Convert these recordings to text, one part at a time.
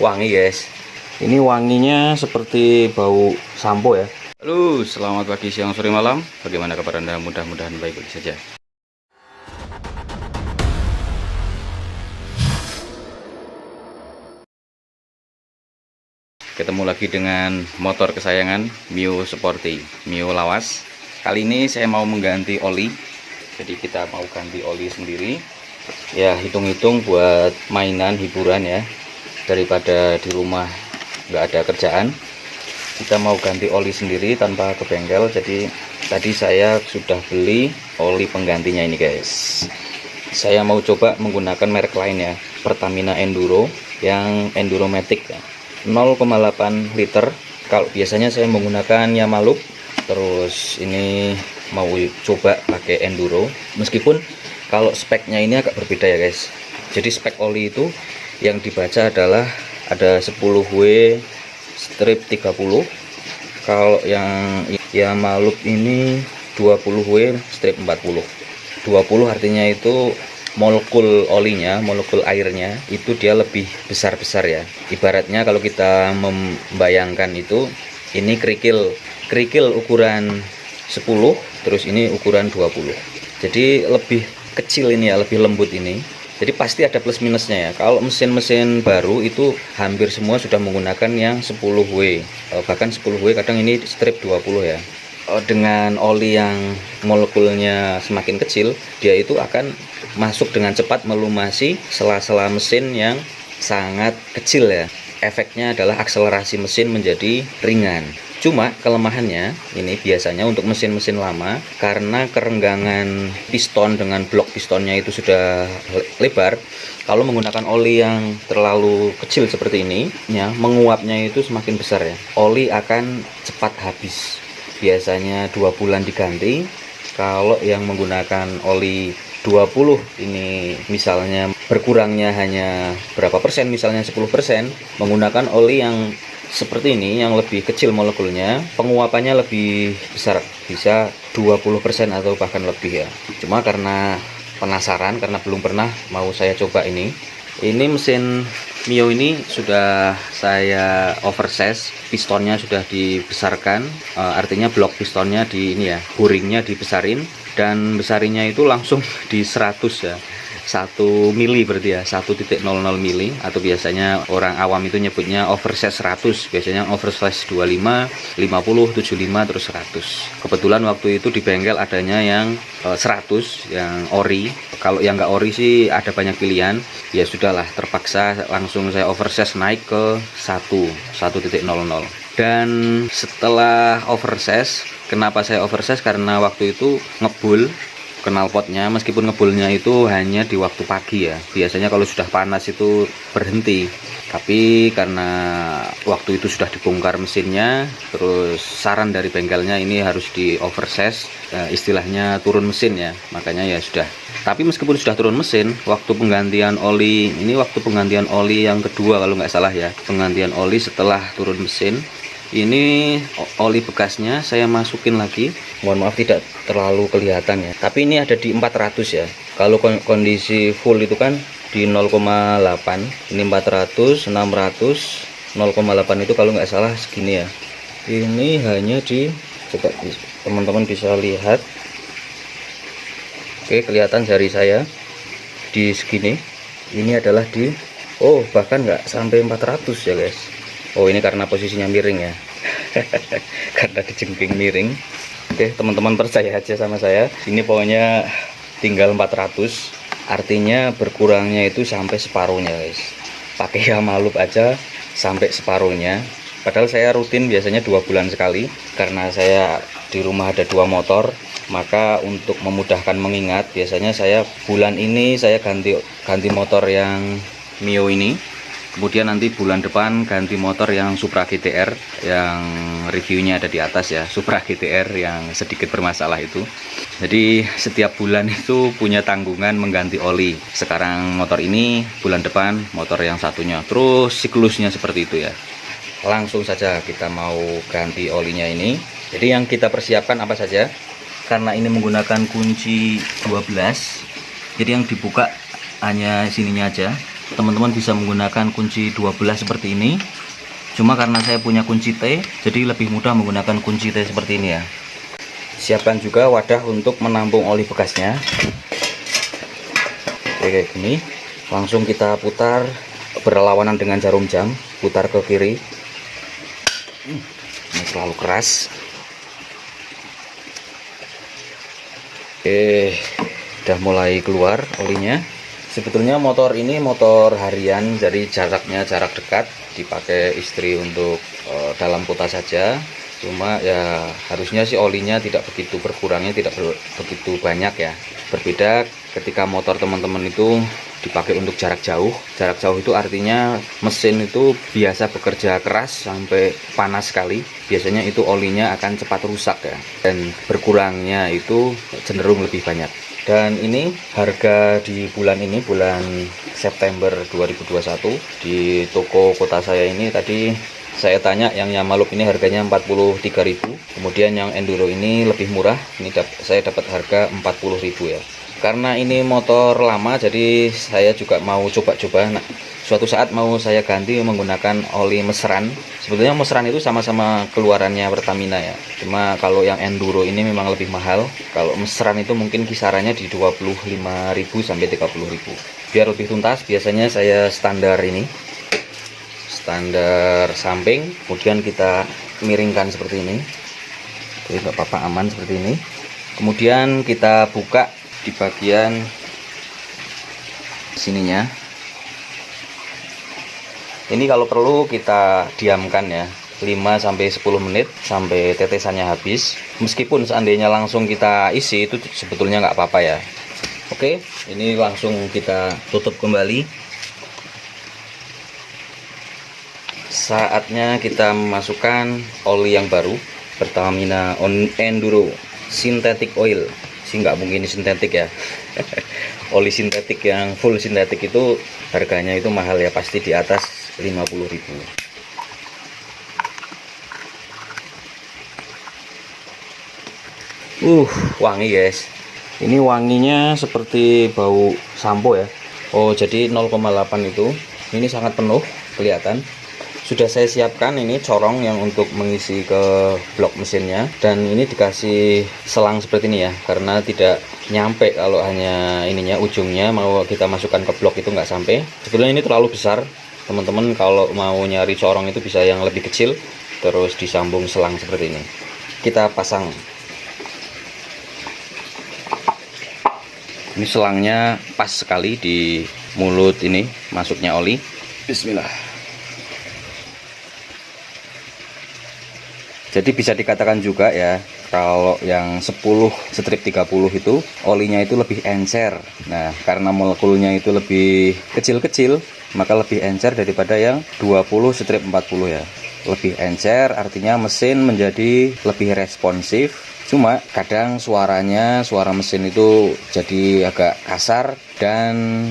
Wangi guys. Ini wanginya seperti bau sampo ya. Halo, selamat pagi, siang, sore, malam. Bagaimana kabar Anda? Mudah-mudahan baik-baik saja. Ketemu lagi dengan motor kesayangan Mio Sporty, Mio lawas. Kali ini saya mau mengganti oli. Jadi kita mau ganti oli sendiri. Ya, hitung-hitung buat mainan hiburan ya. Daripada di rumah nggak ada kerjaan, kita mau ganti oli sendiri tanpa ke bengkel. Jadi tadi saya sudah beli oli penggantinya ini guys. Saya mau coba menggunakan merek lain ya, Pertamina Enduro yang Enduromatic ya, 0,8 liter. Kalau biasanya saya menggunakan Yamalup, terus ini mau coba pakai Enduro. Meskipun kalau speknya ini agak berbeda ya guys. Jadi spek oli itu yang dibaca adalah ada 10W strip 30. Kalau yang Yamalup ini 20W strip 40. 20 artinya itu molekul olinya, molekul airnya itu dia lebih besar-besar ya. Ibaratnya kalau kita membayangkan itu, ini kerikil ukuran 10, terus ini ukuran 20. Jadi lebih kecil ini ya, lebih lembut ini. Jadi pasti ada plus minusnya ya. Kalau mesin-mesin baru itu hampir semua sudah menggunakan yang 10W. Bahkan 10W kadang ini strip 20 ya. Dengan oli yang molekulnya semakin kecil, dia itu akan masuk dengan cepat melumasi sela-sela mesin yang sangat kecil ya. Efeknya adalah akselerasi mesin menjadi ringan. Cuma kelemahannya ini biasanya untuk mesin-mesin lama, karena kerenggangan piston dengan blok pistonnya itu sudah lebar. Kalau menggunakan oli yang terlalu kecil seperti ini ya, menguapnya itu semakin besar ya, oli akan cepat habis. Biasanya 2 bulan diganti. Kalau yang menggunakan oli 20 ini misalnya berkurangnya hanya berapa persen, misalnya 10%, menggunakan oli yang seperti ini yang lebih kecil molekulnya, penguapannya lebih besar, bisa 20% atau bahkan lebih ya. Cuma karena penasaran, karena belum pernah, mau saya coba ini. Ini mesin Mio ini sudah saya oversize, pistonnya sudah dibesarkan, artinya blok pistonnya di ini ya, boringnya dibesarin, dan besarinya itu langsung di 100 ya. 1 mili berarti ya, 1,00 mili, atau biasanya orang awam itu nyebutnya oversize 100, biasanya oversize 25, 50, 75, terus 100. Kebetulan waktu itu di bengkel adanya yang 100, yang ori. Kalau yang nggak ori sih ada banyak pilihan, ya sudahlah, terpaksa langsung saya oversize naik ke 1,00. Dan setelah oversize, kenapa saya oversize? Karena waktu itu ngebul knalpotnya, meskipun ngebulnya itu hanya di waktu pagi ya, biasanya kalau sudah panas itu berhenti. Tapi karena waktu itu sudah dibongkar mesinnya, terus saran dari bengkelnya ini harus di oversize, istilahnya turun mesin ya, makanya ya sudah. Tapi meskipun sudah turun mesin, waktu penggantian oli, ini waktu penggantian oli yang kedua kalau nggak salah ya, penggantian oli setelah turun mesin. Ini oli bekasnya saya masukin lagi. Mohon maaf tidak terlalu kelihatan ya, tapi ini ada di 400 ya. Kalau kondisi full itu kan di 0,8, ini 400, 600, 0,8 itu kalau nggak salah segini ya. Ini hanya di, coba teman-teman bisa lihat. Oke, kelihatan jari saya di segini. Ini adalah di, bahkan nggak sampai 400 ya guys. Ini karena posisinya miring ya. Karena dijengking miring. Oke, teman-teman percaya aja sama saya. Ini pokoknya tinggal 400. Artinya berkurangnya itu sampai separuhnya guys. Pakai Yamalup aja sampai separuhnya. Padahal saya rutin biasanya 2 bulan sekali. Karena saya di rumah ada 2 motor, maka untuk memudahkan mengingat, biasanya saya bulan ini saya ganti motor yang Mio ini. Kemudian nanti bulan depan ganti motor yang Supra GTR, yang reviewnya ada di atas ya, Supra GTR yang sedikit bermasalah itu. Jadi setiap bulan itu punya tanggungan mengganti oli. Sekarang motor ini, bulan depan motor yang satunya. Terus siklusnya seperti itu ya. Langsung saja kita mau ganti olinya ini. Jadi yang kita persiapkan apa saja? Karena ini menggunakan kunci 12, jadi yang dibuka hanya sininya aja. teman-teman bisa menggunakan kunci 12 seperti ini. Cuma karena saya punya kunci T, jadi lebih mudah menggunakan kunci T seperti ini ya. Siapkan juga wadah untuk menampung oli bekasnya. Oke, kayak gini. Langsung kita putar berlawanan dengan jarum jam, putar ke kiri. Ini terlalu keras. Oke, udah mulai keluar olinya. Sebetulnya motor ini motor harian, jadi jaraknya jarak dekat, dipakai istri untuk dalam kota saja. Cuma ya harusnya sih olinya tidak begitu berkurangnya, tidak begitu banyak ya. Berbeda ketika motor teman-teman itu dipakai untuk jarak jauh. Jarak jauh itu artinya mesin itu biasa bekerja keras sampai panas sekali. Biasanya itu olinya akan cepat rusak ya, dan berkurangnya itu cenderung lebih banyak. Dan ini harga di bulan ini, bulan September 2021, di toko kota saya ini tadi saya tanya, yang Yamalup ini harganya 43.000. Kemudian yang Enduro ini lebih murah, ini saya dapat harga 40.000 ya. Karena ini motor lama, jadi saya juga mau coba-coba. Nah, suatu saat mau saya ganti menggunakan oli mesran. Sebetulnya mesran itu sama-sama keluarannya Pertamina ya. Cuma kalau yang Enduro ini memang lebih mahal. Kalau mesran itu mungkin kisarannya di 25.000 sampai 30.000. Biar lebih tuntas, biasanya saya standar ini. Standar samping, kemudian kita miringkan seperti ini. Oke, nggak apa-apa, aman seperti ini. Kemudian kita buka di bagian sininya. Ini kalau perlu kita diamkan ya, 5-10 menit sampai tetesannya habis. Meskipun seandainya langsung kita isi itu sebetulnya nggak apa-apa ya. Oke, ini langsung kita tutup kembali. Saatnya kita memasukkan oli yang baru, Pertamina Enduro Synthetic Oil. Sih nggak mungkin sintetik ya. Oli sintetik yang full sintetik itu harganya itu mahal ya, pasti di atas 50.000. Wangi guys. Ini wanginya seperti bau sampo ya. Oh, jadi 0,8 itu. Ini sangat penuh kelihatan. Sudah saya siapkan ini corong yang untuk mengisi ke blok mesinnya, dan ini dikasih selang seperti ini ya, karena tidak nyampe kalau hanya ininya, ujungnya mau kita masukkan ke blok itu nggak sampai. Sebetulnya ini terlalu besar, teman-teman kalau mau nyari corong itu bisa yang lebih kecil, terus disambung selang seperti ini. Kita pasang. Ini selangnya pas sekali di mulut ini masuknya oli. Bismillah. Jadi bisa dikatakan juga ya, kalau yang 10 strip 30 itu olinya itu lebih encer. Nah, karena molekulnya itu lebih kecil-kecil, maka lebih encer daripada yang 20 strip 40 ya. Lebih encer artinya mesin menjadi lebih responsif. Cuma kadang suara mesin itu jadi agak kasar, dan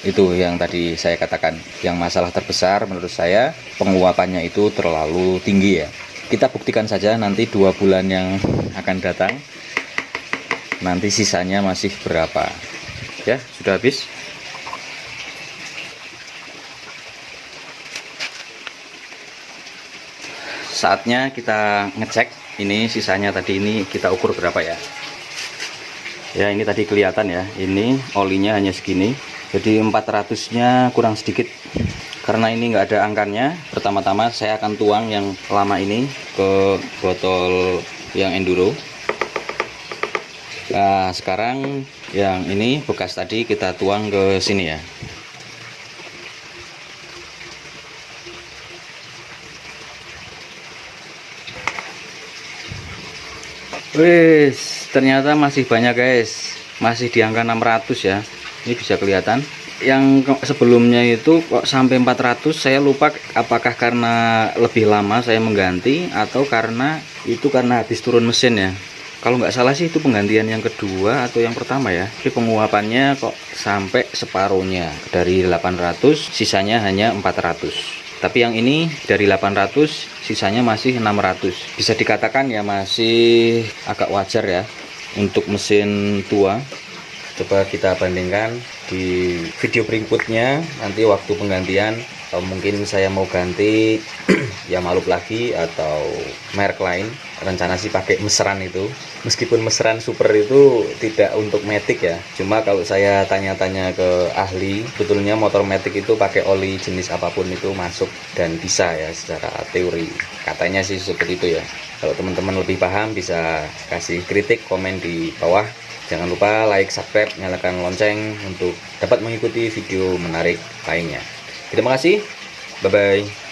itu yang tadi saya katakan, yang masalah terbesar menurut saya penguapannya itu terlalu tinggi ya. Kita buktikan saja nanti 2 bulan yang akan datang, nanti sisanya masih berapa ya. Sudah habis. Saatnya kita ngecek ini sisanya tadi, ini kita ukur berapa ya. Ya, ini tadi kelihatan ya, ini olinya hanya segini, jadi 400-nya kurang sedikit. Karena ini nggak ada angkanya, pertama-tama saya akan tuang yang lama ini ke botol yang Enduro. Nah, sekarang yang ini bekas tadi kita tuang ke sini ya. Wis, ternyata masih banyak guys, masih di angka 600 ya. Ini bisa kelihatan. Yang sebelumnya itu kok sampai 400, saya lupa apakah karena lebih lama saya mengganti atau karena habis turun mesin ya. Kalau nggak salah sih itu penggantian yang kedua atau yang pertama ya. Tapi penguapannya kok sampai separuhnya, dari 800 sisanya hanya 400. Tapi yang ini dari 800 sisanya masih 600. Bisa dikatakan ya masih agak wajar ya untuk mesin tua. Coba kita bandingkan di video berikutnya. Nanti waktu penggantian mungkin saya mau ganti ya Malup lagi atau merek lain. Rencana sih pakai Mesran itu. Meskipun Mesran Super itu tidak untuk matic ya. Cuma kalau saya tanya-tanya ke ahli, betulnya motor matic itu pakai oli jenis apapun itu masuk dan bisa ya secara teori. Katanya sih seperti itu ya. Kalau teman-teman lebih paham bisa kasih kritik, komen di bawah. Jangan lupa like, subscribe, nyalakan lonceng untuk dapat mengikuti video menarik lainnya. Terima kasih, bye-bye.